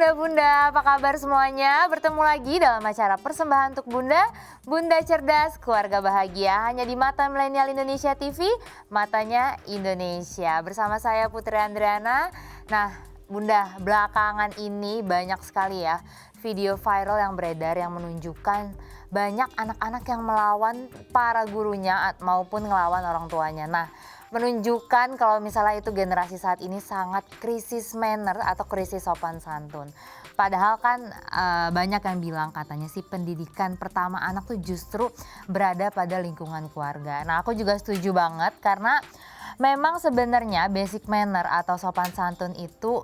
Bunda-bunda, apa kabar semuanya? Bertemu lagi dalam acara persembahan untuk Bunda, Bunda Cerdas, Keluarga Bahagia, hanya di Mata Milenial Indonesia TV, matanya Indonesia. Bersama saya Putri Andriana. Nah, Bunda, belakangan ini banyak sekali ya video viral yang beredar yang menunjukkan banyak anak-anak yang melawan para gurunya maupun melawan orang tuanya. Nah, menunjukkan kalau misalnya itu generasi saat ini sangat krisis manner atau krisis sopan santun. Padahal kan banyak yang bilang katanya sih pendidikan pertama anak tuh justru berada pada lingkungan keluarga. Nah, aku juga setuju banget karena memang sebenarnya basic manner atau sopan santun itu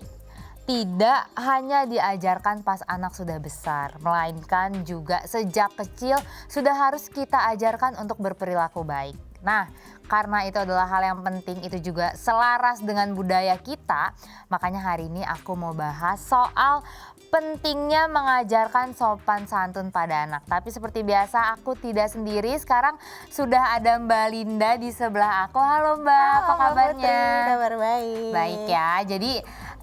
tidak hanya diajarkan pas anak sudah besar, melainkan juga sejak kecil sudah harus kita ajarkan untuk berperilaku baik. Nah, karena itu adalah hal yang penting, itu juga selaras dengan budaya kita, makanya hari ini aku mau bahas soal pentingnya mengajarkan sopan santun pada anak. Tapi seperti biasa aku tidak sendiri, sekarang sudah ada Mbak Linda di sebelah aku. Halo Mbak, apa kabarnya? Putri, kabar baik. Baik ya, jadi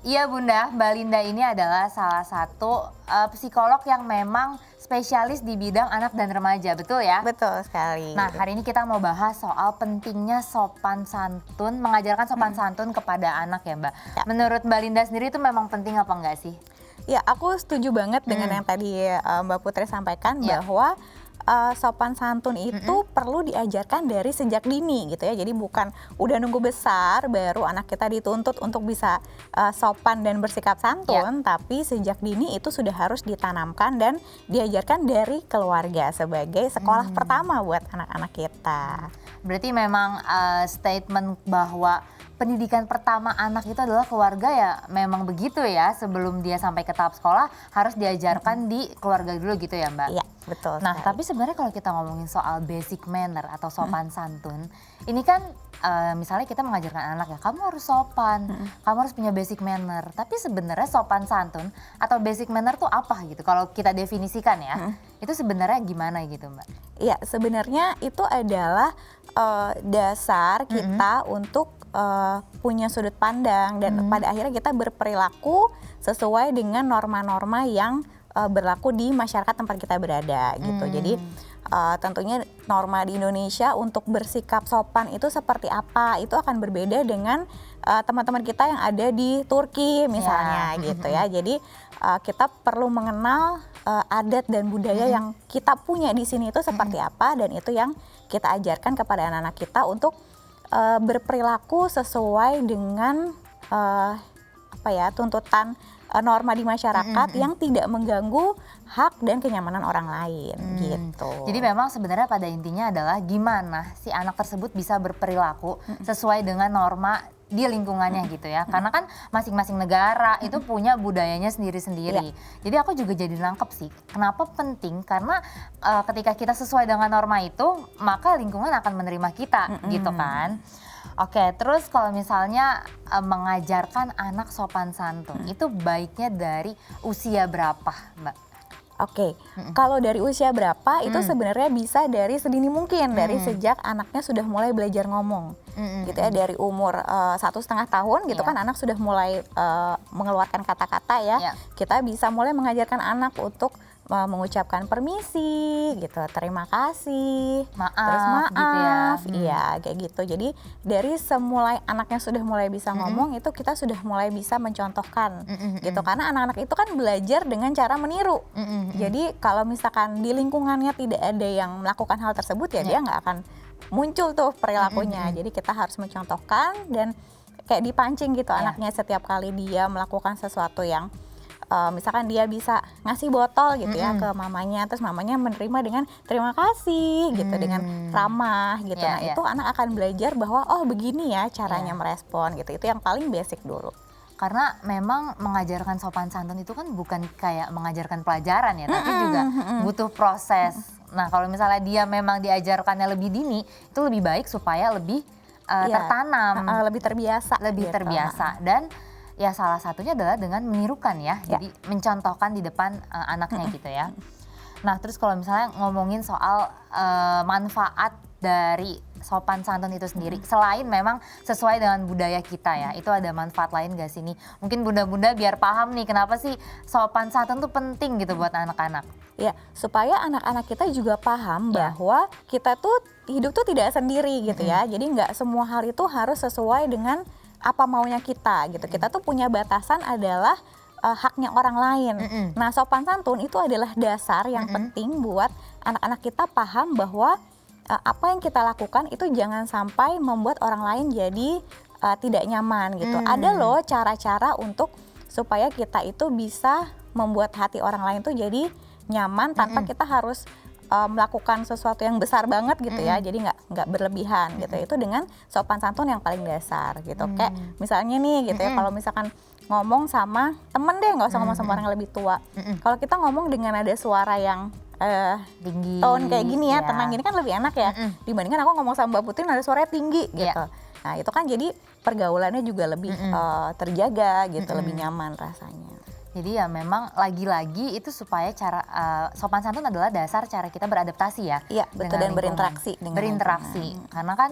iya Bunda, Mbak Linda ini adalah salah satu psikolog yang memang spesialis di bidang anak dan remaja, betul ya? Betul sekali. Nah, hari ini kita mau bahas soal pentingnya sopan santun, mengajarkan sopan santun kepada anak ya Mbak. Ya. Menurut Mbak Linda sendiri itu memang penting apa enggak sih? Ya, aku setuju banget dengan yang tadi Mbak Putri sampaikan bahwa sopan santun itu perlu diajarkan dari sejak dini gitu ya. Jadi bukan udah nunggu besar baru anak kita dituntut untuk bisa sopan dan bersikap santun, tapi sejak dini itu sudah harus ditanamkan dan diajarkan dari keluarga sebagai sekolah pertama buat anak-anak kita. Berarti memang statement bahwa pendidikan pertama anak itu adalah keluarga ya memang begitu ya, sebelum dia sampai ke tahap sekolah harus diajarkan di keluarga dulu gitu ya Mbak? Iya, betul. Nah, tapi sebenarnya kalau kita ngomongin soal basic manner atau sopan santun, ini kan misalnya kita mengajarkan anak ya, kamu harus sopan, kamu harus punya basic manner. Tapi sebenarnya sopan santun atau basic manner tuh apa gitu? Kalau kita definisikan ya, itu sebenarnya gimana gitu Mbak? Iya, sebenarnya itu adalah dasar kita untuk punya sudut pandang dan pada akhirnya kita berperilaku sesuai dengan norma-norma yang berlaku di masyarakat tempat kita berada gitu. Jadi tentunya norma di Indonesia untuk bersikap sopan itu seperti apa, itu akan berbeda dengan teman-teman kita yang ada di Turki misalnya gitu ya. Jadi kita perlu mengenal adat dan budaya yang kita punya di sini itu seperti apa, dan itu yang kita ajarkan kepada anak-anak kita untuk berperilaku sesuai dengan tuntutan norma di masyarakat yang tidak mengganggu hak dan kenyamanan orang lain gitu. Jadi memang sebenarnya pada intinya adalah gimana si anak tersebut bisa berperilaku sesuai dengan norma di lingkungannya gitu ya. Karena kan masing-masing negara itu punya budayanya sendiri-sendiri. Jadi aku juga jadi nangkep sih kenapa penting, karena ketika kita sesuai dengan norma itu maka lingkungan akan menerima kita gitu kan. Oke, terus kalau misalnya mengajarkan anak sopan santun, itu baiknya dari usia berapa, Mbak? Oke, kalau dari usia berapa itu sebenarnya bisa dari sedini mungkin, dari sejak anaknya sudah mulai belajar ngomong, gitu ya, dari umur 1,5 tahun gitu kan anak sudah mulai mengeluarkan kata-kata ya, kita bisa mulai mengajarkan anak untuk mengucapkan permisi gitu, terima kasih, terus maaf gitu ya. Iya kayak gitu. Jadi dari semulai anaknya sudah mulai bisa ngomong itu kita sudah mulai bisa mencontohkan gitu, karena anak-anak itu kan belajar dengan cara meniru. Jadi kalau misalkan di lingkungannya tidak ada yang melakukan hal tersebut ya dia nggak akan muncul tuh perilakunya. Jadi kita harus mencontohkan dan kayak dipancing gitu anaknya setiap kali dia melakukan sesuatu yang misalkan dia bisa ngasih botol gitu ya ke mamanya, terus mamanya menerima dengan terima kasih gitu, dengan ramah gitu. Nah itu anak akan belajar bahwa oh begini ya caranya merespon gitu. Itu yang paling basic dulu. Karena memang mengajarkan sopan santun itu kan bukan kayak mengajarkan pelajaran ya, tapi juga butuh proses. Nah kalau misalnya dia memang diajarkannya lebih dini, itu lebih baik supaya lebih tertanam, lebih terbiasa. Lebih gitu. terbiasa. Dan ya salah satunya adalah dengan menirukan ya, jadi mencontohkan di depan anaknya gitu ya. Nah terus kalau misalnya ngomongin soal manfaat dari sopan santun itu sendiri? Selain memang sesuai dengan budaya kita ya, itu ada manfaat lain gak sih nih? Mungkin bunda-bunda biar paham nih kenapa sih sopan santun tuh penting gitu buat anak-anak. Ya, supaya anak-anak kita juga paham Ya. bahwa kita tuh hidup tuh tidak sendiri gitu ya. Jadi nggak semua hal itu harus sesuai dengan apa maunya kita gitu. Kita tuh punya batasan adalah haknya orang lain. Nah, sopan santun itu adalah dasar yang penting buat anak-anak kita paham bahwa apa yang kita lakukan itu jangan sampai membuat orang lain jadi tidak nyaman gitu. Ada loh cara-cara untuk supaya kita itu bisa membuat hati orang lain tuh jadi nyaman tanpa kita harus melakukan sesuatu yang besar banget gitu ya, jadi nggak berlebihan gitu. Itu dengan sopan santun yang paling dasar gitu. Kayak misalnya nih gitu ya, kalau misalkan ngomong sama temen deh, nggak usah ngomong sama orang yang lebih tua. Kalau kita ngomong dengan ada suara yang Tinggi. tone kayak gini ya, Ya. tenang gini kan lebih enak ya, dibandingkan aku ngomong sama Mbak Putri ada suaranya tinggi gitu. Nah itu kan jadi pergaulannya juga lebih terjaga gitu, lebih nyaman rasanya. Jadi ya memang lagi-lagi itu supaya cara sopan santun adalah dasar cara kita beradaptasi ya. Iya, betul, dan dengan berinteraksi lingkungan. dengan Berinteraksi. Karena kan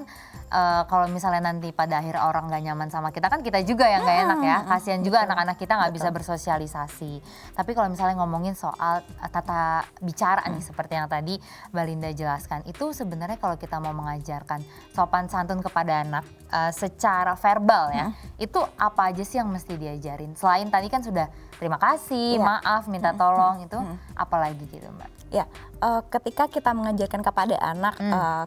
kalau misalnya nanti pada akhir orang nggak nyaman sama kita, kan kita juga yang nggak enak ya. Kasihan juga anak-anak kita nggak bisa bersosialisasi. Tapi kalau misalnya ngomongin soal tata bicara nih seperti yang tadi Mbak Linda jelaskan, itu sebenarnya kalau kita mau mengajarkan sopan santun kepada anak secara verbal ya, itu apa aja sih yang mesti diajarin? Selain tadi kan sudah terima kasih, maaf, minta tolong, itu apalagi gitu Mbak? Ya, ketika kita mengajarkan kepada anak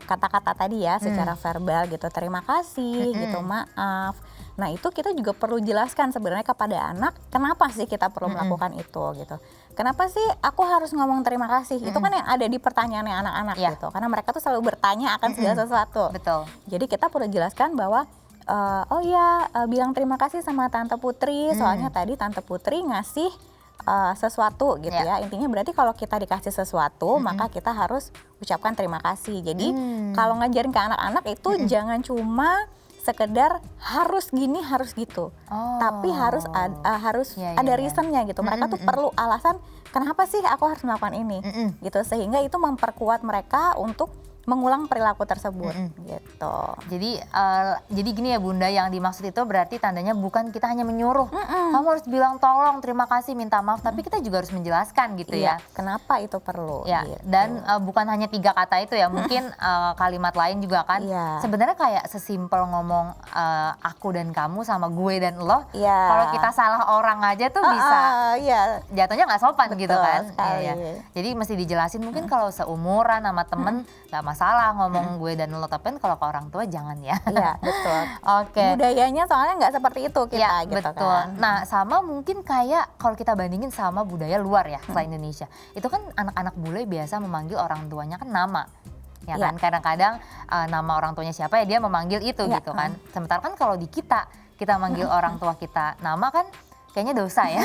kata-kata tadi ya secara verbal gitu, terima kasih gitu, maaf. Nah itu kita juga perlu jelaskan sebenarnya kepada anak kenapa sih kita perlu melakukan itu gitu. Kenapa sih aku harus ngomong terima kasih? Itu kan yang ada di pertanyaannya anak-anak gitu. Karena mereka tuh selalu bertanya akan segala sesuatu. Betul. Jadi kita perlu jelaskan bahwa oh ya, bilang terima kasih sama Tante Putri, soalnya tadi Tante Putri ngasih sesuatu gitu ya. Intinya berarti kalau kita dikasih sesuatu, maka kita harus ucapkan terima kasih. Jadi kalau ngajarin ke anak-anak itu jangan cuma sekedar harus gini harus gitu, tapi harus ada reasonnya gitu. Mereka tuh perlu alasan kenapa sih aku harus melakukan ini gitu, sehingga itu memperkuat mereka untuk mengulang perilaku tersebut gitu. Jadi gini ya Bunda, yang dimaksud itu berarti tandanya bukan kita hanya menyuruh kamu harus bilang tolong, terima kasih, minta maaf, tapi kita juga harus menjelaskan gitu ya. Kenapa itu perlu? Ya, gitu. dan bukan hanya 3 kata itu ya, mungkin kalimat lain juga kan. Sebenarnya kayak sesimpel ngomong aku dan kamu sama gue dan lo. Kalau kita salah orang aja tuh bisa jatuhnya nggak sopan. Betul, gitu kan. Jadi mesti dijelasin, mungkin kalau seumuran sama temen nggak masalah ngomong gue dan lo, tapi kalau ke orang tua jangan ya. Iya, betul. Oke. Budayanya soalnya nggak seperti itu kita ya, gitu betul. kan. Nah, sama mungkin kayak kalau kita bandingin sama budaya luar ya, selain Indonesia. Itu kan anak-anak bule biasa memanggil orang tuanya kan nama. Ya kan, kadang-kadang nama orang tuanya siapa ya dia memanggil itu gitu kan. Sementara kan kalau di kita manggil orang tua kita nama kan kayaknya dosa ya.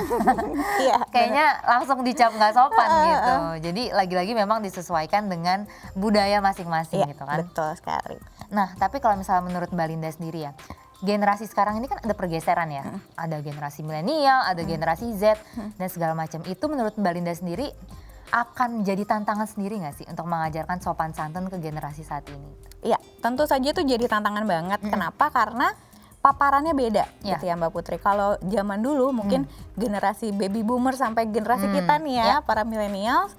Kayaknya langsung dicap nggak sopan gitu. Jadi lagi-lagi memang disesuaikan dengan budaya masing-masing gitu kan. Betul sekali. Nah, tapi kalau misalnya menurut Mbak Linda sendiri ya, generasi sekarang ini kan ada pergeseran ya. Ada generasi milenial, ada generasi Z dan segala macam. Itu menurut Mbak Linda sendiri akan jadi tantangan sendiri nggak sih untuk mengajarkan sopan santun ke generasi saat ini? Iya, tentu saja itu jadi tantangan banget. Kenapa? Karena paparannya beda gitu ya Mbak Putri. Kalau zaman dulu mungkin generasi baby boomer sampai generasi kita nih ya, para millennials,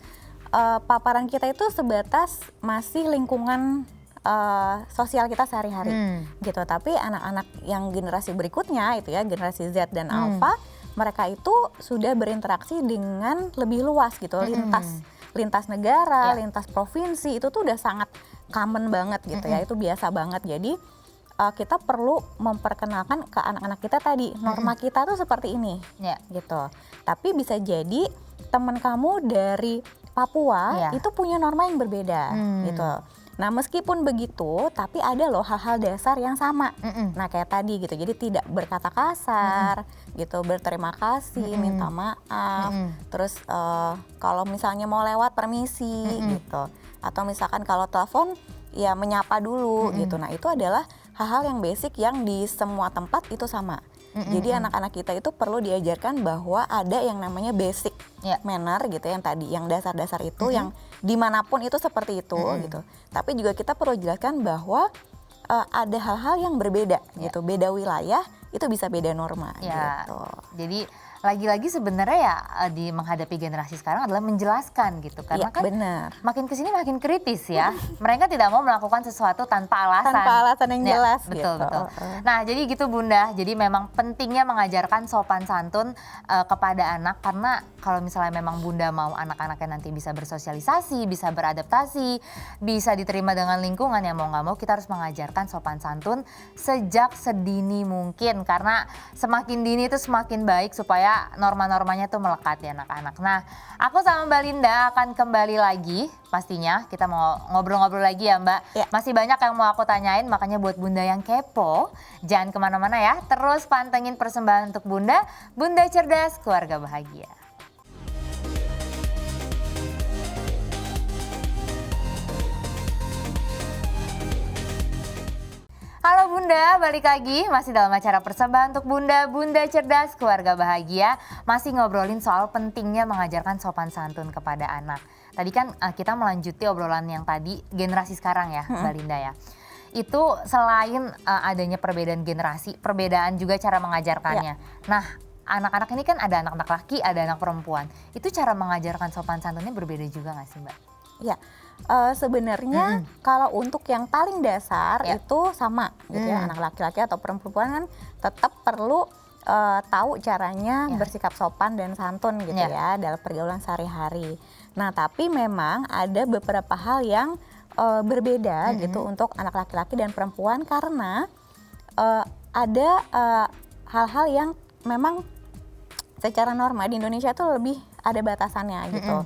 paparan kita itu sebatas masih lingkungan sosial kita sehari-hari gitu. Tapi anak-anak yang generasi berikutnya itu ya, generasi Z dan Alpha, mereka itu sudah berinteraksi dengan lebih luas gitu, lintas negara, lintas provinsi, itu tuh udah sangat common banget gitu ya, itu biasa banget. Jadi kita perlu memperkenalkan ke anak-anak kita tadi, norma kita tuh seperti ini gitu. Tapi bisa jadi teman kamu dari Papua itu punya norma yang berbeda gitu. Nah meskipun begitu, tapi ada loh hal-hal dasar yang sama. Nah kayak tadi gitu, jadi tidak berkata kasar gitu, berterima kasih, minta maaf, terus kalau misalnya mau lewat permisi gitu, atau misalkan kalau telepon ya menyapa dulu gitu. Nah itu adalah hal-hal yang basic yang di semua tempat itu sama. Jadi anak-anak kita itu perlu diajarkan bahwa ada yang namanya basic manner gitu, yang tadi, yang dasar-dasar itu, yang dimanapun itu seperti itu gitu. Tapi juga kita perlu jelaskan bahwa ada hal-hal yang berbeda gitu, beda wilayah itu bisa beda norma Ya, gitu. jadi lagi-lagi sebenarnya ya di menghadapi generasi sekarang adalah menjelaskan gitu karena Iya, kan benar. makin kesini makin kritis ya. Mereka tidak mau melakukan sesuatu tanpa alasan. Tanpa alasan yang Ya, jelas betul gitu. betul. Nah jadi gitu Bunda. Jadi memang pentingnya mengajarkan sopan santun kepada anak karena kalau misalnya memang Bunda mau anak-anaknya nanti bisa bersosialisasi, bisa beradaptasi, bisa diterima dengan lingkungan ya mau nggak mau kita harus mengajarkan sopan santun sejak sedini mungkin karena semakin dini itu semakin baik supaya norma-normanya tuh melekat di anak-anak. Nah, aku sama Mbak Linda akan kembali lagi pastinya. Kita mau ngobrol-ngobrol lagi ya Mbak. Ya. Masih banyak yang mau aku tanyain, makanya buat Bunda yang kepo, jangan kemana-mana ya. Terus pantengin persembahan untuk Bunda, Bunda Cerdas, Keluarga Bahagia. Halo Bunda, balik lagi masih dalam acara persembahan untuk Bunda, Bunda Cerdas, Keluarga Bahagia. Masih ngobrolin soal pentingnya mengajarkan sopan santun kepada anak. Tadi kan kita melanjuti obrolan yang tadi generasi sekarang ya Mbak Linda ya. Itu selain adanya perbedaan generasi, perbedaan juga cara mengajarkannya. Nah anak-anak ini kan ada anak-anak laki, ada anak perempuan. Itu cara mengajarkan sopan santunnya berbeda juga nggak sih Mbak? Ya, sebenarnya kalau untuk yang paling dasar itu sama gitu ya, anak laki-laki atau perempuan kan tetap perlu tahu caranya bersikap sopan dan santun gitu ya dalam pergaulan sehari-hari. Nah tapi memang ada beberapa hal yang berbeda gitu untuk anak laki-laki dan perempuan karena ada hal-hal yang memang secara norma di Indonesia tuh lebih ada batasannya gitu.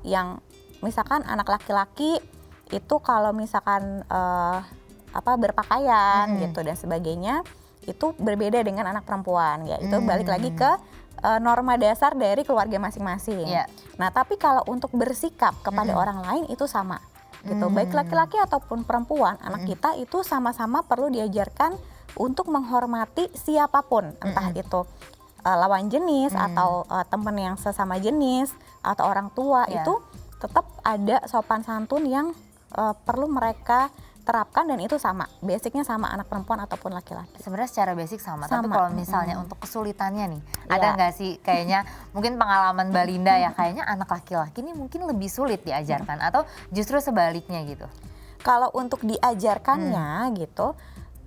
Yang misalkan anak laki-laki itu kalau misalkan berpakaian gitu dan sebagainya itu berbeda dengan anak perempuan ya. Itu balik lagi ke norma dasar dari keluarga masing-masing. Nah, tapi kalau untuk bersikap kepada orang lain itu sama gitu. Baik laki-laki ataupun perempuan, anak kita itu sama-sama perlu diajarkan untuk menghormati siapapun, entah itu lawan jenis atau teman yang sesama jenis atau orang tua itu tetap ada sopan santun yang perlu mereka terapkan dan itu sama, basicnya sama anak perempuan ataupun laki-laki. Sebenarnya secara basic sama. Tapi kalau misalnya untuk kesulitannya nih, ada nggak sih kayaknya mungkin pengalaman Mbak Linda ya, kayaknya anak laki-laki ini mungkin lebih sulit diajarkan atau justru sebaliknya gitu? Kalau untuk diajarkannya gitu,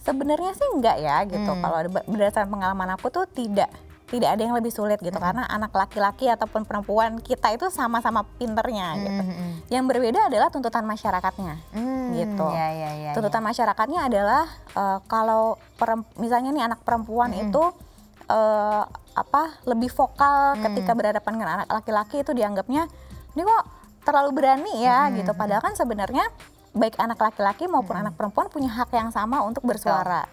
sebenarnya sih enggak ya gitu. Kalau berdasarkan pengalaman aku tuh tidak ada yang lebih sulit gitu karena anak laki-laki ataupun perempuan kita itu sama-sama pinternya gitu. Yang berbeda adalah tuntutan masyarakatnya gitu. Tuntutan masyarakatnya adalah kalau misalnya nih anak perempuan itu lebih vokal ketika berhadapan dengan anak laki-laki itu dianggapnya ini kok terlalu berani ya gitu. Padahal kan sebenarnya baik anak laki-laki maupun anak perempuan punya hak yang sama untuk bersuara.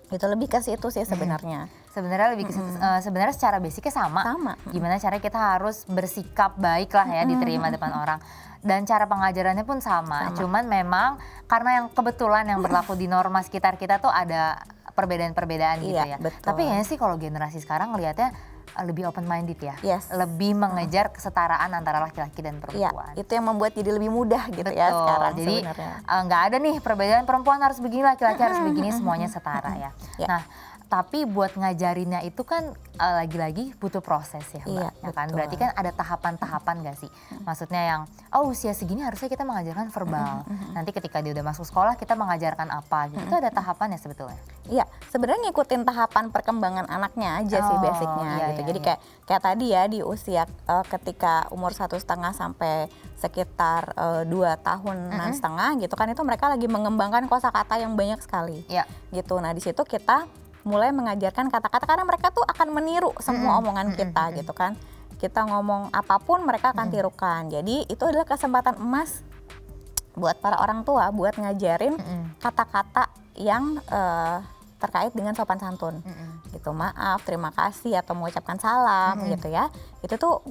Itu lebih ke situ sih sebenarnya. Sebenarnya lebih sebenarnya secara basicnya sama. Gimana caranya kita harus bersikap baik lah ya diterima depan orang. Dan cara pengajarannya pun sama. Cuman memang karena yang kebetulan yang berlaku di norma sekitar kita tuh ada perbedaan-perbedaan gitu ya. Betul. Tapi kayaknya sih kalau generasi sekarang ngelihatnya lebih open minded ya. Yes. Lebih mengejar kesetaraan antara laki-laki dan perempuan. Itu yang membuat jadi lebih mudah gitu ya sekarang. Jadi sebenarnya. Nggak ada nih perbedaan perempuan harus begini, laki-laki harus begini, semuanya setara ya. Nah, tapi buat ngajarinnya itu kan lagi-lagi butuh proses ya Mbak. Ya kan? Berarti kan ada tahapan-tahapan gak sih? Maksudnya yang usia segini harusnya kita mengajarkan verbal. Nanti ketika dia udah masuk sekolah kita mengajarkan apa gitu. Itu ada tahapannya sebetulnya. Iya, sebenarnya ngikutin tahapan perkembangan anaknya aja sih basicnya gitu. Jadi kayak tadi ya di usia ketika umur 1,5 sampai sekitar 2 tahunan setengah gitu kan itu mereka lagi mengembangkan kosakata yang banyak sekali. Gitu. Nah, di situ kita mulai mengajarkan kata-kata karena mereka tuh akan meniru semua omongan kita gitu kan. Kita ngomong apapun mereka akan tirukan. Jadi itu adalah kesempatan emas buat para orang tua buat ngajarin kata-kata yang terkait dengan sopan santun. Gitu, maaf, terima kasih atau mengucapkan salam gitu ya. Itu tuh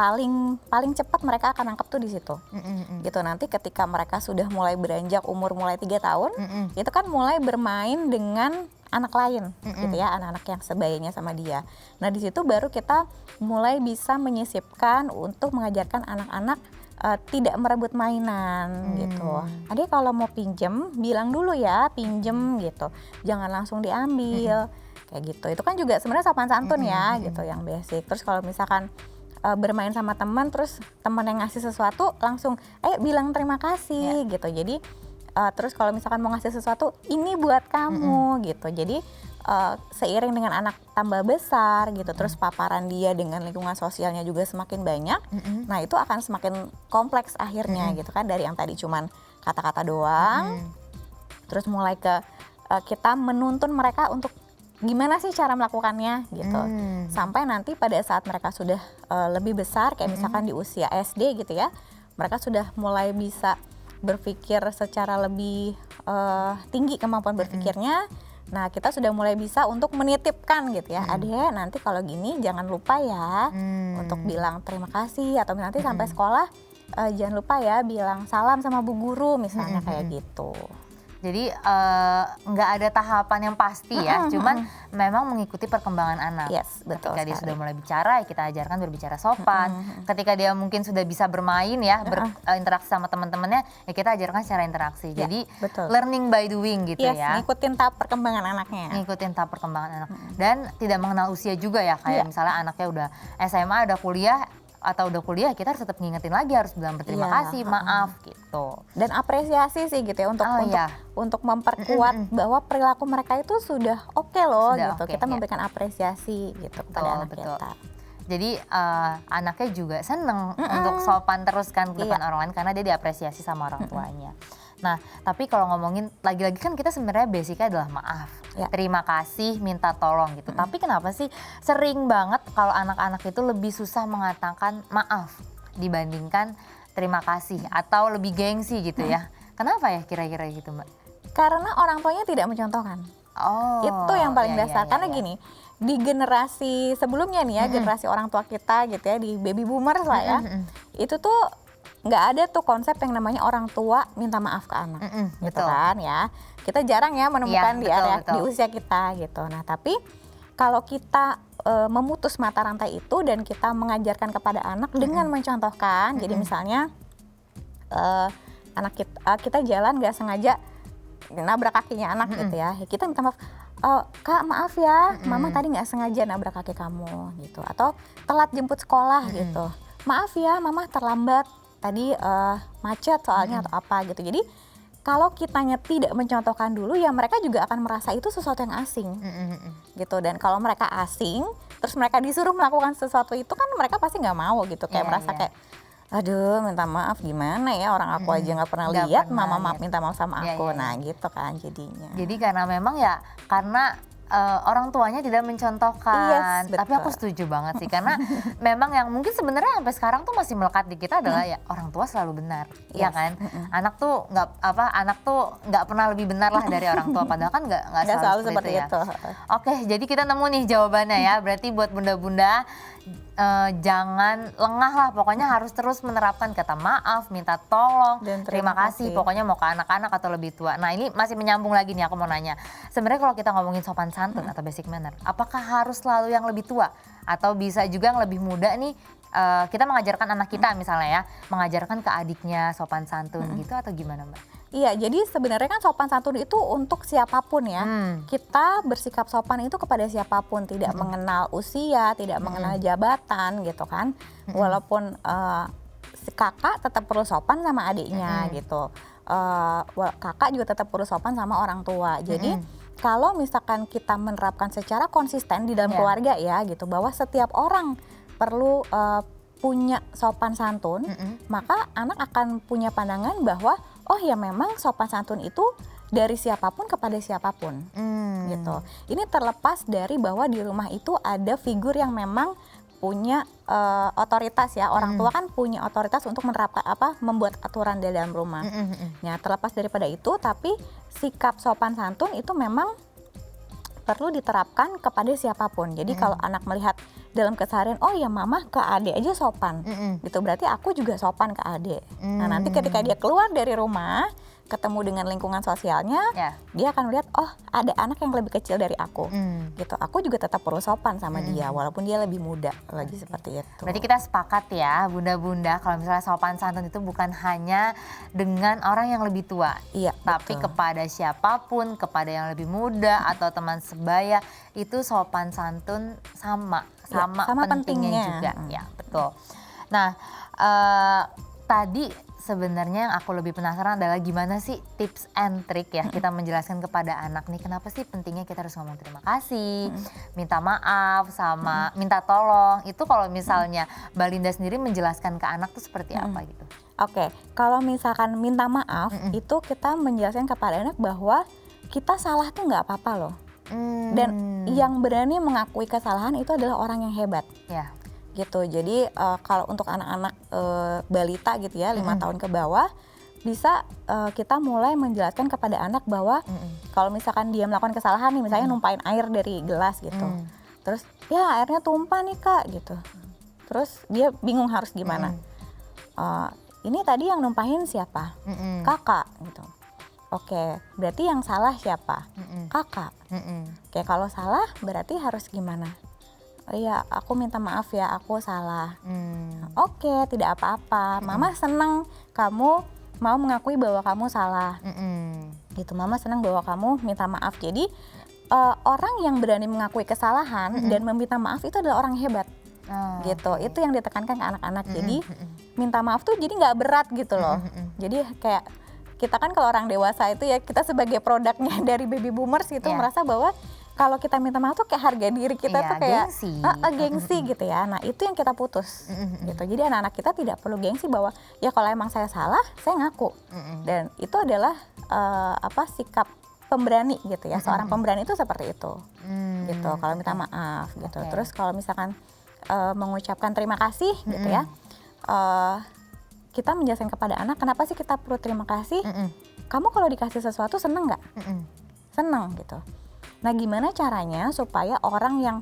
paling cepat mereka akan nangkep tuh di situ. Gitu, nanti ketika mereka sudah mulai beranjak umur mulai 3 tahun, itu kan mulai bermain dengan anak lain gitu ya, anak-anak yang sebayanya sama dia. Nah, di situ baru kita mulai bisa menyisipkan untuk mengajarkan anak-anak tidak merebut mainan gitu. Adik kalau mau pinjem bilang dulu ya pinjem gitu, jangan langsung diambil kayak gitu. Itu kan juga sebenarnya sopan santun ya gitu yang basic. Terus kalau misalkan bermain sama teman terus teman yang ngasih sesuatu langsung bilang terima kasih gitu. Jadi terus kalau misalkan mau ngasih sesuatu ini buat kamu gitu. Jadi seiring dengan anak tambah besar gitu, terus paparan dia dengan lingkungan sosialnya juga semakin banyak, nah itu akan semakin kompleks akhirnya gitu kan, dari yang tadi cuman kata-kata doang, terus mulai ke kita menuntun mereka untuk gimana sih cara melakukannya gitu, sampai nanti pada saat mereka sudah lebih besar, kayak misalkan di usia SD gitu ya, mereka sudah mulai bisa berpikir secara lebih tinggi kemampuan berpikirnya. Nah kita sudah mulai bisa untuk menitipkan gitu ya, adek nanti kalau gini jangan lupa ya untuk bilang terima kasih, atau nanti sampai sekolah jangan lupa ya bilang salam sama bu guru misalnya kayak gitu. Jadi nggak ada tahapan yang pasti ya, cuman memang mengikuti perkembangan anak. Yes, betul Ketika dia sekali. sudah mulai bicara, ya kita ajarkan berbicara sopan. Ketika dia mungkin sudah bisa bermain ya, berinteraksi sama teman-temannya, ya kita ajarkan secara interaksi. Ya, Jadi betul. learning by doing gitu Yes, ya. ngikutin tahap perkembangan anaknya. Ngikutin tahap perkembangan anak. Dan tidak mengenal usia juga ya, kayak Iya. misalnya anaknya udah SMA, udah kuliah, atau udah kuliah, kita harus tetap ngingetin lagi, harus bilang berterima Iya, kasih, maaf gitu. Dan apresiasi sih gitu ya untuk memperkuat bahwa perilaku mereka itu sudah oke loh Sudah gitu. oke, Kita ya. memberikan apresiasi gitu kepada anak kita. Jadi anaknya juga seneng untuk sopan terus kan ke depan orang lain karena dia diapresiasi sama orang tuanya. Nah, tapi kalau ngomongin lagi-lagi kan kita sebenarnya basicnya adalah maaf, terima kasih, minta tolong gitu. Tapi kenapa sih sering banget kalau anak-anak itu lebih susah mengatakan maaf dibandingkan terima kasih, atau lebih gengsi gitu ya? Kenapa ya kira-kira gitu, Mbak? Karena orang tuanya tidak mencontohkan. Oh, Itu yang paling iya, dasar. iya, Karena iya. gini, di generasi sebelumnya nih ya, generasi orang tua kita gitu ya, di baby boomers lah ya, itu tuh nggak ada tuh konsep yang namanya orang tua minta maaf ke anak, gitu betul. kan ya. Kita jarang ya menemukan di betul, area betul. di usia kita gitu. Nah tapi kalau kita memutus mata rantai itu dan kita mengajarkan kepada anak dengan mencontohkan, jadi misalnya anak kita jalan nggak sengaja nabrak kakinya anak gitu ya, kita minta maaf. Kak maaf ya, mama tadi nggak sengaja nabrak kaki kamu gitu, atau telat jemput sekolah gitu, maaf ya mama terlambat tadi macet soalnya atau apa gitu. Jadi kalau kitanya tidak mencontohkan dulu ya mereka juga akan merasa itu sesuatu yang asing gitu. Dan kalau mereka asing terus mereka disuruh melakukan sesuatu itu kan mereka pasti nggak mau gitu, kayak merasa kayak aduh minta maaf gimana ya, orang aku aja nggak pernah Nggak lihat pernah mama lihat. minta maaf sama aku. Iya. Nah gitu kan jadinya. Jadi karena memang ya karena orang tuanya tidak mencontohkan. Yes, Tapi betul. aku setuju banget sih karena memang yang mungkin sebenarnya sampai sekarang tuh masih melekat di kita adalah ya orang tua selalu benar, ya Yes. kan? Anak tuh nggak pernah lebih benar lah dari orang tua, padahal kan nggak Nggak selalu selalu seperti seperti itu ya. itu. Oke, jadi kita nemu nih jawabannya ya. Berarti buat bunda-bunda jangan lengah lah, pokoknya harus terus menerapkan kata maaf, minta tolong, Dan terima kasih. Pokoknya mau ke anak-anak atau lebih tua. Nah ini masih menyambung lagi nih, aku mau nanya. Sebenarnya kalau kita ngomongin sopan santun atau basic manner, apakah harus selalu yang lebih tua? Atau bisa juga yang lebih muda nih, kita mengajarkan anak kita misalnya ya, mengajarkan ke adiknya sopan santun gitu atau gimana Mbak? Iya, jadi sebenarnya kan sopan santun itu untuk siapapun ya. Kita bersikap sopan itu kepada siapapun, tidak mengenal usia, tidak mengenal jabatan gitu kan. Walaupun si kakak tetap perlu sopan sama adiknya gitu. Kakak juga tetap perlu sopan sama orang tua. Jadi kalau misalkan kita menerapkan secara konsisten di dalam keluarga ya gitu, bahwa setiap orang perlu punya sopan santun, maka anak akan punya pandangan bahwa oh ya memang sopan santun itu dari siapapun kepada siapapun gitu. Ini terlepas dari bahwa di rumah itu ada figur yang memang punya otoritas ya. Orang tua kan punya otoritas untuk menerapkan membuat aturan di dalam rumah. Nah, terlepas daripada itu, tapi sikap sopan santun itu memang perlu diterapkan kepada siapapun. Jadi kalau anak melihat dalam keseharian, oh ya mama ke adik aja sopan, gitu berarti aku juga sopan ke adik. Nah nanti ketika dia keluar dari rumah, ketemu dengan lingkungan sosialnya, Ya. dia akan lihat, oh ada anak yang lebih kecil dari aku, gitu. Aku juga tetap perlu sopan sama dia, walaupun dia lebih muda, lagi seperti itu. Berarti kita sepakat ya, bunda-bunda, kalau misalnya sopan santun itu bukan hanya dengan orang yang lebih tua, Iya, tapi betul. kepada siapapun, kepada yang lebih muda atau teman sebaya, itu sopan santun sama sama pentingnya pentingnya. juga. Ya, betul. Nah, tadi sebenarnya yang aku lebih penasaran adalah gimana sih tips and trick ya kita menjelaskan kepada anak nih kenapa sih pentingnya kita harus ngomong terima kasih, minta maaf sama minta tolong. Itu kalau misalnya Mbak Linda sendiri menjelaskan ke anak tuh seperti apa gitu? Oke, kalau misalkan minta maaf, itu kita menjelaskan kepada anak bahwa kita salah tuh nggak apa-apa loh. Dan yang berani mengakui kesalahan itu adalah orang yang hebat. Ya. Gitu. Jadi kalau untuk anak-anak balita gitu ya, 5 tahun ke bawah, bisa kita mulai menjelaskan kepada anak bahwa kalau misalkan dia melakukan kesalahan nih, misalnya numpain air dari gelas gitu. Terus ya airnya tumpah nih Kak gitu. Terus dia bingung harus gimana. Ini tadi yang numpahin siapa? Kakak gitu. Oke, berarti yang salah siapa? Kakak. Oke, kalau salah berarti harus gimana? Oh iya, aku minta maaf ya, aku salah. Oke, tidak apa-apa. Mama senang kamu mau mengakui bahwa kamu salah. Gitu, Mama senang bahwa kamu minta maaf. Jadi orang yang berani mengakui kesalahan dan meminta maaf itu adalah orang hebat. Gitu, itu yang ditekankan ke anak-anak. Jadi minta maaf tuh jadi nggak berat gitu loh. Jadi kayak kita kan kalau orang dewasa itu ya, kita sebagai produknya dari baby boomers gitu merasa bahwa kalau kita minta maaf tuh kayak harga diri kita tuh kayak gengsi gitu ya. Nah itu yang kita putus gitu. Jadi anak-anak kita tidak perlu gengsi bahwa ya kalau emang saya salah, saya ngaku. Dan itu adalah sikap pemberani gitu ya. Seorang pemberani itu seperti itu gitu. Kalau minta maaf gitu. Terus kalau misalkan mengucapkan terima kasih gitu ya. Kita menjelaskan kepada anak kenapa sih kita perlu terima kasih. Kamu kalau dikasih sesuatu seneng nggak? Seneng gitu. Nah gimana caranya supaya orang yang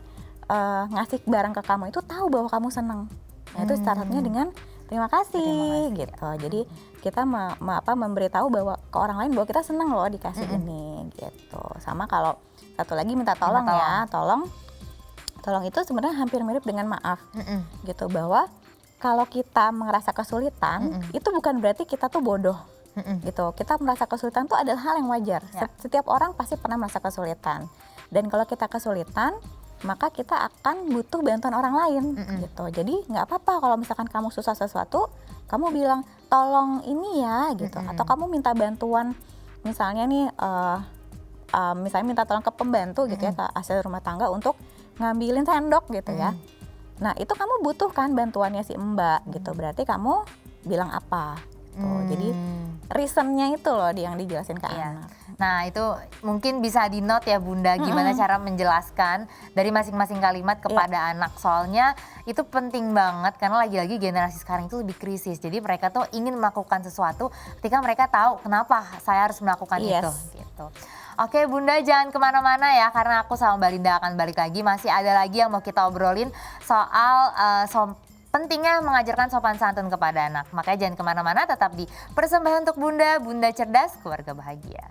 ngasih barang ke kamu itu tahu bahwa kamu seneng. Nah itu syaratnya dengan terima kasih gitu. Jadi kita memberitahu bahwa ke orang lain bahwa kita seneng loh dikasih ini gitu. Sama kalau satu lagi minta tolong ya, tolong itu sebenarnya hampir mirip dengan maaf gitu, bahwa kalau kita merasa kesulitan itu bukan berarti kita tuh bodoh. Gitu. Kita merasa kesulitan itu adalah hal yang wajar. Setiap orang pasti pernah merasa kesulitan. Dan kalau kita kesulitan, maka kita akan butuh bantuan orang lain gitu. Jadi nggak apa-apa kalau misalkan kamu susah sesuatu, kamu bilang tolong ini ya gitu. Atau kamu minta bantuan, misalnya nih misalnya minta tolong ke pembantu gitu ya, ke asisten rumah tangga untuk ngambilin sendok gitu ya. Nah itu kamu butuh kan bantuannya si Mbak gitu. Berarti kamu bilang apa? Jadi reasonnya itu loh yang dijelasin ke anak. Nah itu mungkin bisa di note ya Bunda, gimana cara menjelaskan dari masing-masing kalimat kepada anak. Soalnya itu penting banget karena lagi-lagi generasi sekarang itu lebih krisis. Jadi mereka tuh ingin melakukan sesuatu ketika mereka tahu kenapa saya harus melakukan itu gitu. Oke Bunda, jangan kemana-mana ya karena aku sama Mbak Linda akan balik lagi. Masih ada lagi yang mau kita obrolin soal pentingnya mengajarkan sopan santun kepada anak. Makanya jangan kemana-mana, tetap di Persembahan untuk Bunda, Bunda Cerdas, Keluarga Bahagia.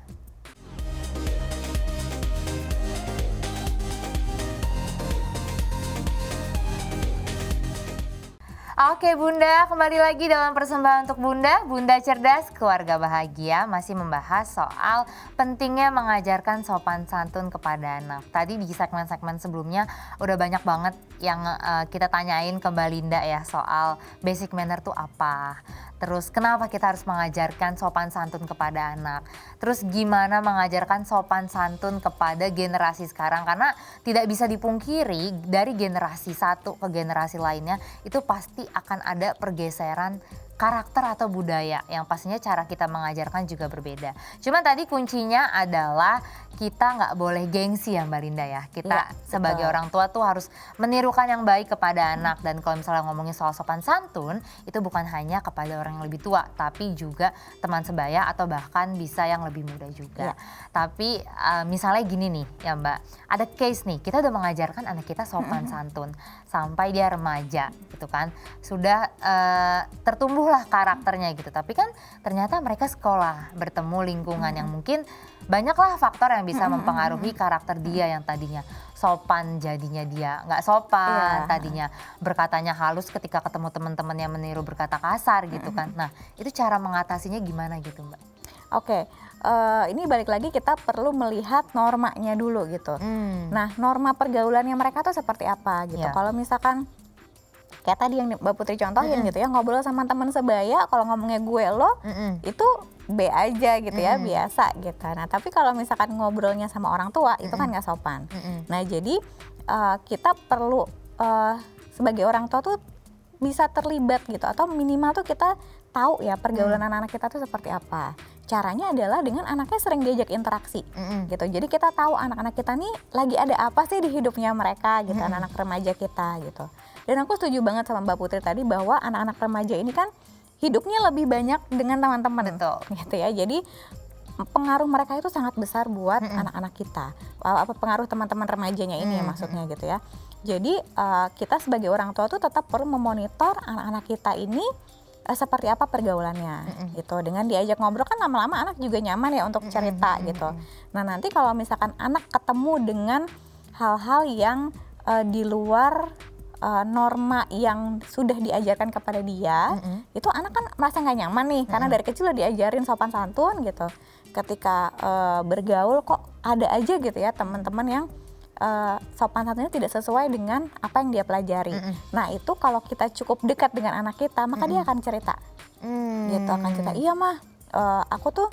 Oke Bunda, kembali lagi dalam Persembahan untuk Bunda, Bunda Cerdas, Keluarga Bahagia. Masih membahas soal pentingnya mengajarkan sopan santun kepada anak. Tadi di segmen-segmen sebelumnya udah banyak banget yang kita tanyain ke Mbak Linda ya soal basic manner tuh apa. Terus kenapa kita harus mengajarkan sopan santun kepada anak. Terus gimana mengajarkan sopan santun kepada generasi sekarang. Karena tidak bisa dipungkiri dari generasi satu ke generasi lainnya itu pasti akan ada pergeseran karakter atau budaya yang pastinya cara kita mengajarkan juga berbeda. Cuman tadi kuncinya adalah kita nggak boleh gengsi ya Mbak Linda ya. Kita sebagai orang tua tuh harus menirukan yang baik kepada anak. Dan kalau misalnya ngomongin soal sopan santun itu bukan hanya kepada orang yang lebih tua, tapi juga teman sebaya atau bahkan bisa yang lebih muda juga. Tapi misalnya gini nih ya Mbak, ada case nih kita udah mengajarkan anak kita sopan santun. sampai dia remaja gitu kan. Sudah tertumbuhlah karakternya gitu. Tapi kan ternyata mereka sekolah, bertemu lingkungan yang mungkin banyaklah faktor yang bisa mempengaruhi karakter dia yang tadinya sopan jadinya dia nggak sopan, tadinya berkatanya halus ketika ketemu teman-temannya meniru berkata kasar gitu kan. Nah itu cara mengatasinya gimana gitu Mbak? Oke, ini balik lagi kita perlu melihat normanya dulu gitu. Nah norma pergaulannya mereka tuh seperti apa gitu. Kalau misalkan kayak tadi yang Mbak Putri contohin gitu ya, ngobrol sama teman sebaya, kalau ngomongnya gue lo, itu B aja gitu ya, biasa gitu. Nah tapi kalau misalkan ngobrolnya sama orang tua, itu kan nggak sopan. Nah jadi kita perlu sebagai orang tua tuh bisa terlibat gitu, atau minimal tuh kita tahu ya pergaulan anak-anak kita tuh seperti apa. Caranya adalah dengan anaknya sering diajak interaksi gitu. Jadi kita tahu anak-anak kita nih lagi ada apa sih di hidupnya mereka gitu, anak-anak remaja kita gitu. Dan aku setuju banget sama Mbak Putri tadi bahwa anak-anak remaja ini kan hidupnya lebih banyak dengan teman-teman gitu ya. Jadi pengaruh mereka itu sangat besar buat anak-anak kita. Apa pengaruh teman-teman remajanya ini ya maksudnya gitu ya. Jadi kita sebagai orang tua tuh tetap perlu memonitor anak-anak kita ini seperti apa pergaulannya gitu. Dengan diajak ngobrol kan lama-lama anak juga nyaman ya untuk cerita gitu. Nah nanti kalau misalkan anak ketemu dengan hal-hal yang di luar norma yang sudah diajarkan kepada dia, itu anak kan merasa nggak nyaman nih, karena dari kecil udah diajarin sopan santun gitu. Ketika bergaul kok ada aja gitu ya teman-teman yang sopan santunnya tidak sesuai dengan apa yang dia pelajari. Nah itu kalau kita cukup dekat dengan anak kita, maka dia akan cerita, gitu, akan cerita, iya mah aku tuh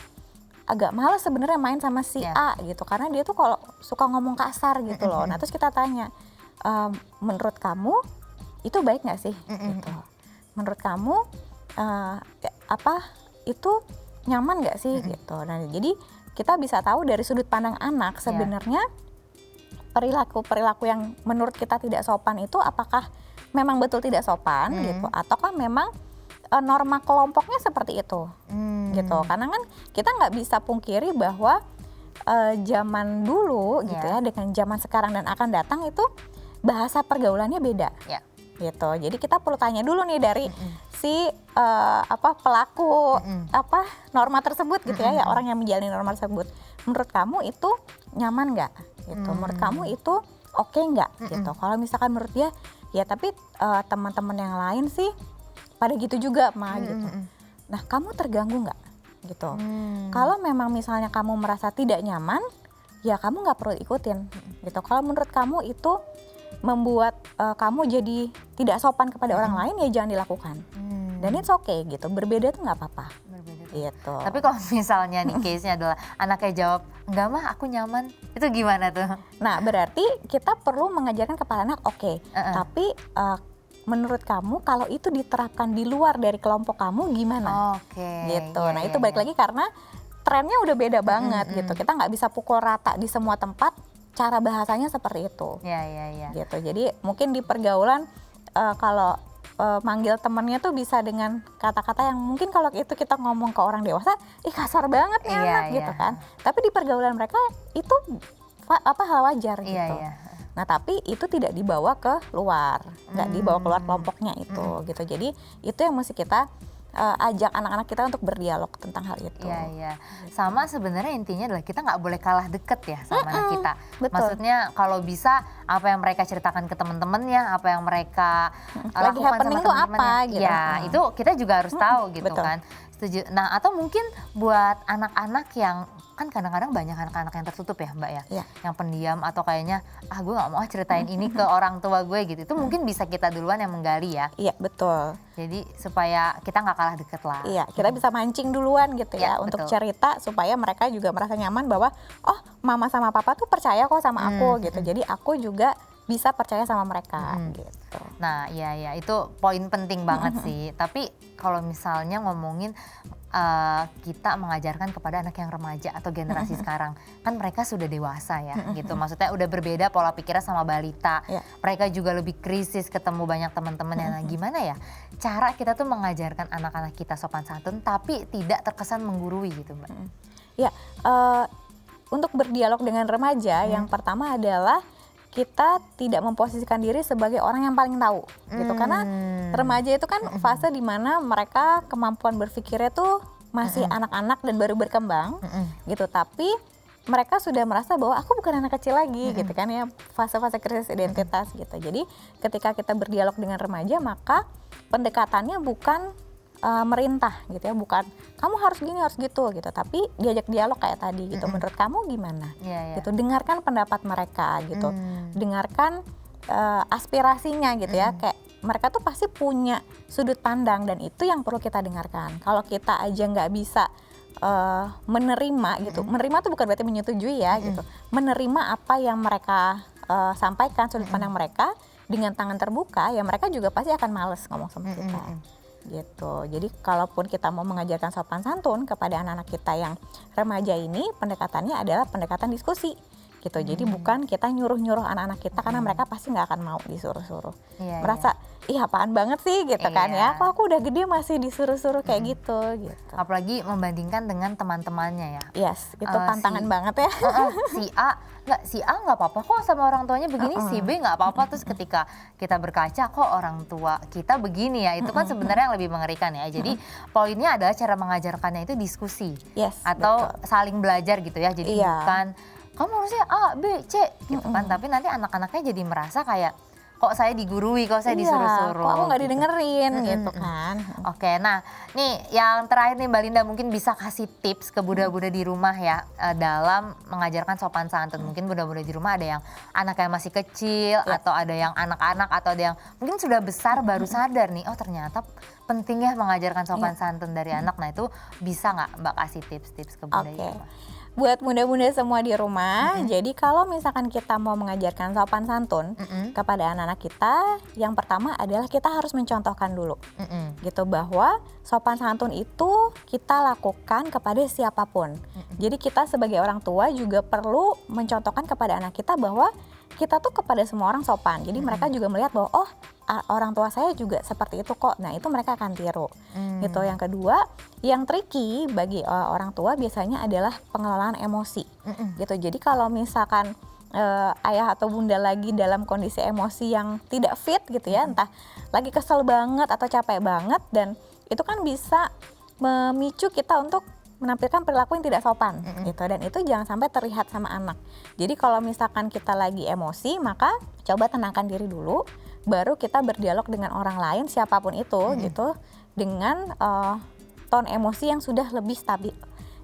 agak males sebenarnya main sama si A gitu, karena dia tuh kalau suka ngomong kasar gitu loh. Nah terus kita tanya, menurut kamu itu baik nggak sih? Gitu. Menurut kamu apa itu nyaman nggak sih? Gitu. Nah jadi kita bisa tahu dari sudut pandang anak sebenarnya perilaku yang menurut kita tidak sopan itu apakah memang betul tidak sopan gitu, ataukah memang norma kelompoknya seperti itu gitu. Karena kan kita nggak bisa pungkiri bahwa zaman dulu gitu ya dengan zaman sekarang dan akan datang itu bahasa pergaulannya beda gitu. Jadi kita perlu tanya dulu nih dari si pelaku norma tersebut gitu ya, orang yang menjalani norma tersebut. Menurut kamu itu nyaman nggak? Gitu. Menurut kamu itu oke nggak? Gitu. Kalau misalkan menurut dia, ya tapi teman-teman yang lain sih pada gitu juga mah gitu. Nah kamu terganggu nggak? Gitu. Kalau memang misalnya kamu merasa tidak nyaman, ya kamu nggak perlu ikutin. Gitu. Kalau menurut kamu itu membuat kamu jadi tidak sopan kepada orang lain, ya jangan dilakukan. Dan it's okay gitu, berbeda tuh nggak apa-apa. Gitu. Tapi kalau misalnya nih case-nya adalah anaknya jawab, enggak mah aku nyaman, itu gimana tuh? Nah berarti kita perlu mengajarkan kepada anak, oke, tapi menurut kamu kalau itu diterapkan di luar dari kelompok kamu gimana? Gitu. Nah itu balik lagi karena trennya udah beda banget gitu. Kita nggak bisa pukul rata di semua tempat, cara bahasanya seperti itu. Gitu. Jadi mungkin di pergaulan kalau manggil temennya tuh bisa dengan kata-kata yang mungkin kalau itu kita ngomong ke orang dewasa, kasar banget nih anak gitu kan. Tapi di pergaulan mereka itu hal wajar gitu. Nah tapi itu tidak dibawa ke luar, nggak dibawa keluar kelompoknya itu gitu. Jadi itu yang mesti kita ajak anak-anak kita untuk berdialog tentang hal itu. Sama sebenarnya intinya adalah kita nggak boleh kalah deket ya sama anak kita. Betul. Maksudnya kalau bisa apa yang mereka ceritakan ke teman-temannya, apa yang mereka lagi lakukan happening sama tuh teman-temannya, apa gitu. Ya itu kita juga harus tahu gitu Betul. kan. Setuju. Nah atau mungkin buat anak-anak yang kan kadang-kadang banyak anak-anak yang tertutup ya Mbak ya, yang pendiam atau kayaknya gue nggak mau ceritain ini ke orang tua gue gitu. Itu mungkin bisa kita duluan yang menggali ya. Iya betul. Jadi supaya kita nggak kalah deket lah. Iya, kita bisa mancing duluan gitu ya untuk cerita supaya mereka juga merasa nyaman bahwa oh mama sama papa tuh percaya kok sama aku gitu. Jadi aku juga bisa percaya sama mereka gitu. Nah iya itu poin penting banget sih. Tapi kalau misalnya ngomongin kita mengajarkan kepada anak yang remaja atau generasi sekarang, kan mereka sudah dewasa ya gitu. Maksudnya udah berbeda pola pikirnya sama balita. Mereka juga lebih krisis, ketemu banyak teman-teman. Nah gimana ya cara kita tuh mengajarkan anak-anak kita sopan santun tapi tidak terkesan menggurui gitu Mbak? Ya, untuk berdialog dengan remaja yang pertama adalah kita tidak memposisikan diri sebagai orang yang paling tahu gitu, karena remaja itu kan fase dimana mereka kemampuan berpikirnya tuh masih anak-anak dan baru berkembang gitu, tapi mereka sudah merasa bahwa aku bukan anak kecil lagi gitu kan ya, fase-fase krisis identitas gitu. Jadi ketika kita berdialog dengan remaja, maka pendekatannya bukan merintah gitu ya, bukan kamu harus gini harus gitu, tapi diajak dialog kayak tadi gitu. Menurut kamu gimana? Gitu, dengarkan pendapat mereka gitu, dengarkan aspirasinya gitu ya, kayak mereka tuh pasti punya sudut pandang dan itu yang perlu kita dengarkan. Kalau kita aja nggak bisa menerima gitu, menerima tuh bukan berarti menyetujui ya gitu, menerima apa yang mereka sampaikan, sudut pandang mereka dengan tangan terbuka, ya mereka juga pasti akan males ngomong sama kita gitu. Jadi kalaupun kita mau mengajarkan sopan santun kepada anak-anak kita yang remaja ini, pendekatannya adalah pendekatan diskusi gitu. Jadi bukan kita nyuruh-nyuruh anak-anak kita, karena mereka pasti nggak akan mau disuruh-suruh. Merasa ih apaan banget sih gitu kan ya, kok aku udah gede masih disuruh-suruh kayak gitu. Apalagi membandingkan dengan teman-temannya ya. Yes, itu pantangan banget ya. Si A nggak apa-apa kok sama orang tuanya begini, si B nggak apa-apa. Terus ketika kita berkaca kok orang tua kita begini ya, itu kan sebenarnya yang lebih mengerikan ya. Jadi poinnya adalah cara mengajarkannya itu diskusi, atau saling belajar gitu ya. Jadi bukan kamu harusnya A, B, C gitu kan, tapi nanti anak-anaknya jadi merasa kayak kok saya digurui, kok saya disuruh-suruh, kok aku nggak didengerin gitu kan. Oke, nah nih yang terakhir nih Mbak Linda, mungkin bisa kasih tips ke bunda-bunda di rumah ya dalam mengajarkan sopan santun. Mungkin bunda-bunda di rumah ada yang anak yang masih kecil, atau ada yang anak-anak, atau ada yang mungkin sudah besar baru sadar nih, oh ternyata pentingnya mengajarkan sopan santun dari anak. Nah itu bisa nggak Mbak kasih tips-tips ke bunda di rumah? Buat bunda-bunda semua di rumah, jadi kalau misalkan kita mau mengajarkan sopan santun kepada anak-anak kita, yang pertama adalah kita harus mencontohkan dulu, gitu, bahwa sopan santun itu kita lakukan kepada siapapun. Jadi kita sebagai orang tua juga perlu mencontohkan kepada anak kita bahwa kita tuh kepada semua orang sopan. Jadi mereka juga melihat bahwa oh orang tua saya juga seperti itu kok. Nah itu mereka akan tiru. Gitu. Yang kedua, yang tricky bagi orang tua biasanya adalah pengelolaan emosi. Gitu. Jadi kalau misalkan ayah atau bunda lagi dalam kondisi emosi yang tidak fit gitu ya, entah lagi kesel banget atau capek banget, dan itu kan bisa memicu kita untuk menampilkan perilaku yang tidak sopan gitu, dan itu jangan sampai terlihat sama anak. Jadi kalau misalkan kita lagi emosi, maka coba tenangkan diri dulu, baru kita berdialog dengan orang lain siapapun itu gitu, dengan tone emosi yang sudah lebih stabil.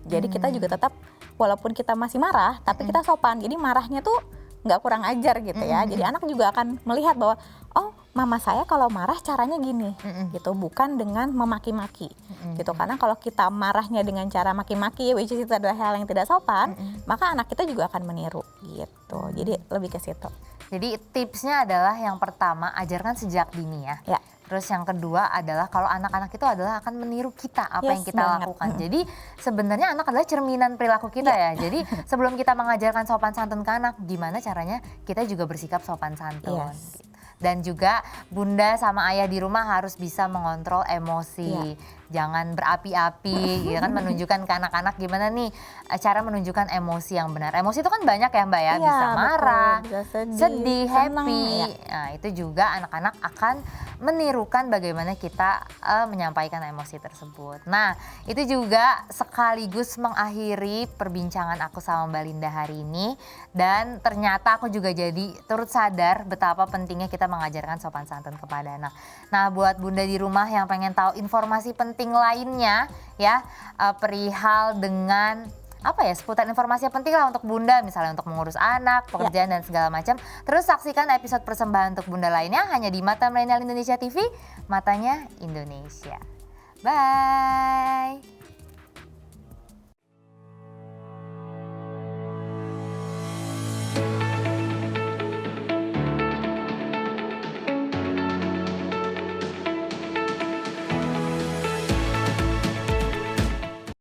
Jadi kita juga tetap, walaupun kita masih marah, tapi kita sopan. Jadi marahnya tuh nggak kurang ajar gitu ya. Jadi anak juga akan melihat bahwa oh mama saya kalau marah caranya gini gitu, bukan dengan memaki-maki gitu. Karena kalau kita marahnya dengan cara maki-maki, which is itu adalah hal yang tidak sopan, maka anak kita juga akan meniru gitu. Jadi lebih ke situ. Jadi tipsnya adalah yang pertama, ajarkan sejak dini ya. Terus yang kedua adalah kalau anak-anak itu adalah akan meniru kita apa yang kita lakukan. Jadi sebenarnya anak adalah cerminan perilaku kita ya. Jadi sebelum kita mengajarkan sopan santun ke anak, gimana caranya kita juga bersikap sopan santun. Gitu. Dan juga bunda sama ayah di rumah harus bisa mengontrol emosi. Jangan berapi-api, gitu kan, menunjukkan ke anak-anak gimana nih cara menunjukkan emosi yang benar. Emosi itu kan banyak ya Mbak ya, bisa marah, bisa sedih, happy. Nah itu juga anak-anak akan menirukan bagaimana kita menyampaikan emosi tersebut. Nah itu juga sekaligus mengakhiri perbincangan aku sama Mbak Linda hari ini. Dan ternyata aku juga jadi turut sadar betapa pentingnya kita mengajarkan sopan santun kepada anak. Nah buat bunda di rumah yang pengen tahu informasi penting lainnya ya, perihal dengan seputar informasi yang penting lah untuk bunda, misalnya untuk mengurus anak, pekerjaan dan segala macam. Terus saksikan episode persembahan untuk bunda lainnya hanya di Mata Milenial Indonesia TV, matanya Indonesia. Bye.